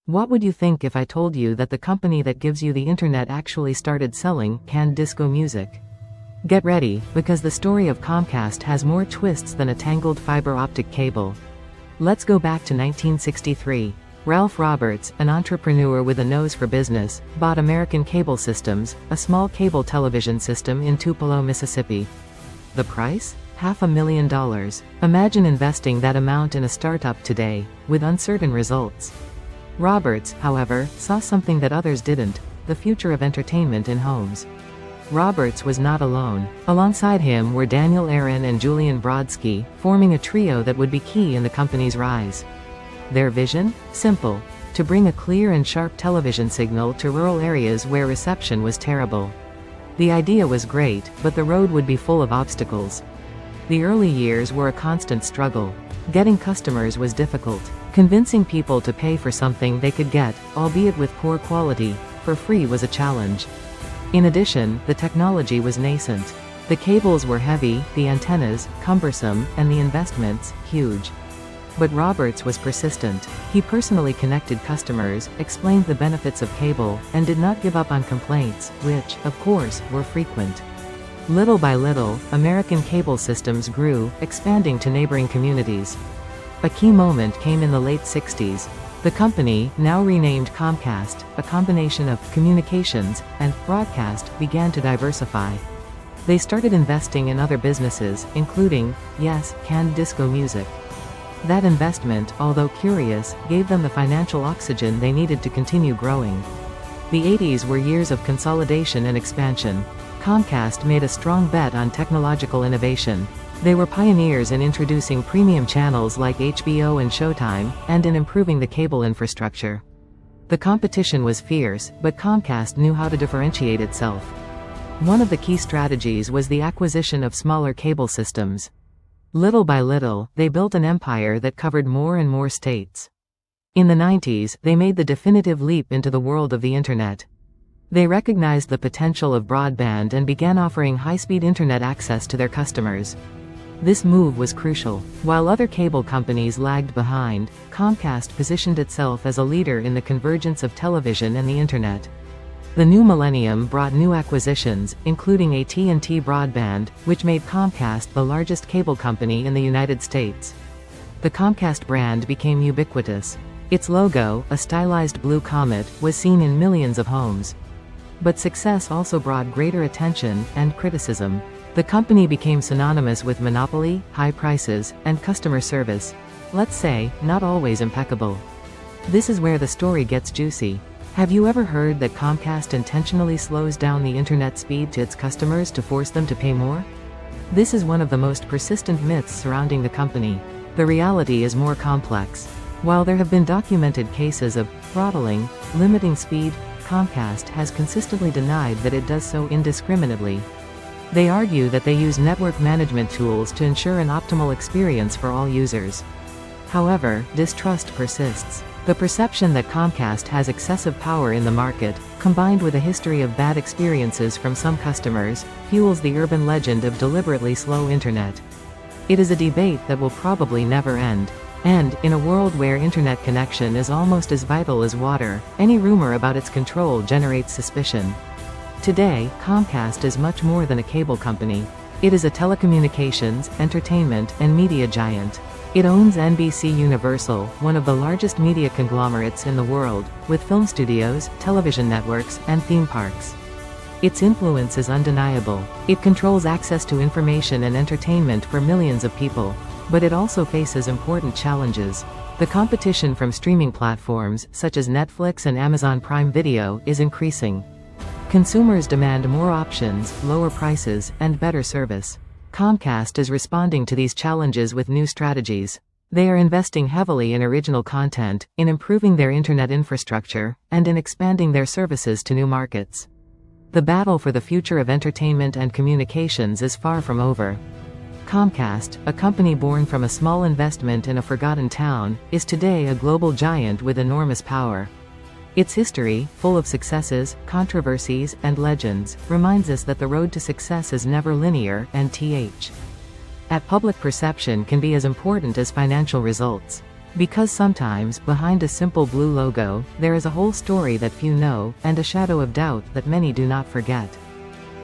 What would you think if I told you that the company that gives you the internet actually started selling canned disco music? Get ready, because the story of Comcast has more twists than a tangled fiber optic cable. Let's go back to 1963. Ralph Roberts, an entrepreneur with a nose for business, bought American Cable Systems, a small cable television system in Tupelo, Mississippi. The price? $500,000. Imagine investing that amount in a startup today, with uncertain results. Roberts, however, saw something that others didn't: the future of entertainment in homes. Roberts was not alone. Alongside him were Daniel Aaron and Julian Brodsky, forming a trio that would be key in the company's rise. Their vision? Simple: to bring a clear and sharp television signal to rural areas where reception was terrible. The idea was great, but the road would be full of obstacles. The early years were a constant struggle. Getting customers was difficult. Convincing people to pay for something they could get, albeit with poor quality, for free was a challenge. In addition, the technology was nascent. The cables were heavy, the antennas, cumbersome, and the investments, huge. But Roberts was persistent. He personally connected customers, explained the benefits of cable, and did not give up on complaints, which, of course, were frequent. Little by little, American Cable Systems grew, expanding to neighboring communities. A key moment came in the late 60s. The company, now renamed Comcast, a combination of communications and broadcast, began to diversify. They started investing in other businesses, including, yes, canned disco music. That investment, although curious, gave them the financial oxygen they needed to continue growing. The 80s were years of consolidation and expansion. Comcast made a strong bet on technological innovation. They were pioneers in introducing premium channels like HBO and Showtime, and in improving the cable infrastructure. The competition was fierce, but Comcast knew how to differentiate itself. One of the key strategies was the acquisition of smaller cable systems. Little by little, they built an empire that covered more and more states. In the 90s, they made the definitive leap into the world of the internet. They recognized the potential of broadband and began offering high-speed internet access to their customers. This move was crucial. While other cable companies lagged behind, Comcast positioned itself as a leader in the convergence of television and the internet. The new millennium brought new acquisitions, including AT&T Broadband, which made Comcast the largest cable company in the United States. The Comcast brand became ubiquitous. Its logo, a stylized blue comet, was seen in millions of homes. But success also brought greater attention and criticism. The company became synonymous with monopoly, high prices, and customer service. Let's say, not always impeccable. This is where the story gets juicy. Have you ever heard that Comcast intentionally slows down the internet speed to its customers to force them to pay more? This is one of the most persistent myths surrounding the company. The reality is more complex. While there have been documented cases of throttling, limiting speed, Comcast has consistently denied that it does so indiscriminately. They argue that they use network management tools to ensure an optimal experience for all users. However, distrust persists. The perception that Comcast has excessive power in the market, combined with a history of bad experiences from some customers, fuels the urban legend of deliberately slow internet. It is a debate that will probably never end. And, in a world where internet connection is almost as vital as water, any rumor about its control generates suspicion. Today, Comcast is much more than a cable company. It is a telecommunications, entertainment, and media giant. It owns NBC Universal, one of the largest media conglomerates in the world, with film studios, television networks, and theme parks. Its influence is undeniable. It controls access to information and entertainment for millions of people. But it also faces important challenges. The competition from streaming platforms, such as Netflix and Amazon Prime Video, is increasing. Consumers demand more options, lower prices, and better service. Comcast is responding to these challenges with new strategies. They are investing heavily in original content, in improving their internet infrastructure, and in expanding their services to new markets. The battle for the future of entertainment and communications is far from over. Comcast, a company born from a small investment in a forgotten town, is today a global giant with enormous power. Its history, full of successes, controversies, and legends, reminds us that the road to success is never linear, and at public perception can be as important as financial results. Because sometimes, behind a simple blue logo, there is a whole story that few know, and a shadow of doubt that many do not forget.